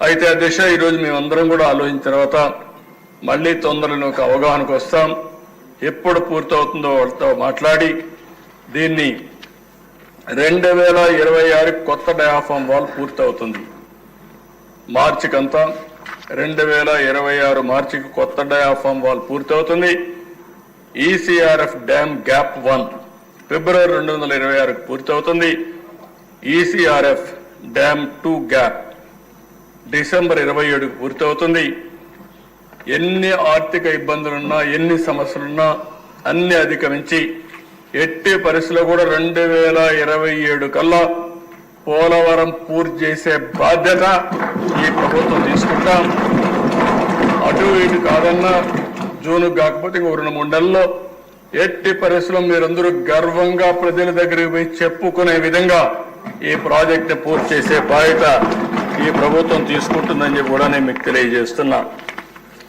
అయితే ఆ దిశ ఈరోజు మేమందరం కూడా ఆలోచించిన తర్వాత మళ్ళీ తొందరలో ఒక అవగాహనకు వస్తాం. ఎప్పుడు పూర్తవుతుందో వాళ్ళతో మాట్లాడి దీన్ని 2026 కొత్త డయాఫామ్ వాల్ పూర్తవుతుంది. మార్చికంతా 2026 మార్చికి కొత్త డయాఫామ్ వాల్ పూర్తవుతుంది. ఈసీఆర్ఎఫ్ డ్యామ్ గ్యాప్ 1 ఫిబ్రవరి 2026కు పూర్తవుతుంది. ఈసీఆర్ఎఫ్ డ్యామ్ 2 గ్యాప్ డిసెంబర్ 27కు పూర్తవుతుంది. ఎన్ని ఆర్థిక ఇబ్బందులున్నా ఎన్ని సమస్యలున్నా అన్ని అధిగమించి ఎట్టి పరిస్థితుల్లో కూడా 2027 కల్లా పోలవరం పూర్తి చేసే బాధ్యత ఈ ప్రభుత్వం తీసుకుంటాం. అటు ఇటు కాదన్నా జూన్ కాకపోతే ఇంకో 2-3 నెలల్లో ఎట్టి పరిస్థితుల్లో మీరందరూ గర్వంగా ప్రజల దగ్గరికి పోయి చెప్పుకునే విధంగా ఈ ప్రాజెక్ట్ పూర్తి చేసే బాధ్యత ఈ ప్రభుత్వం తీసుకుంటుందని చెప్పి కూడా నేను మీకు తెలియజేస్తున్నా.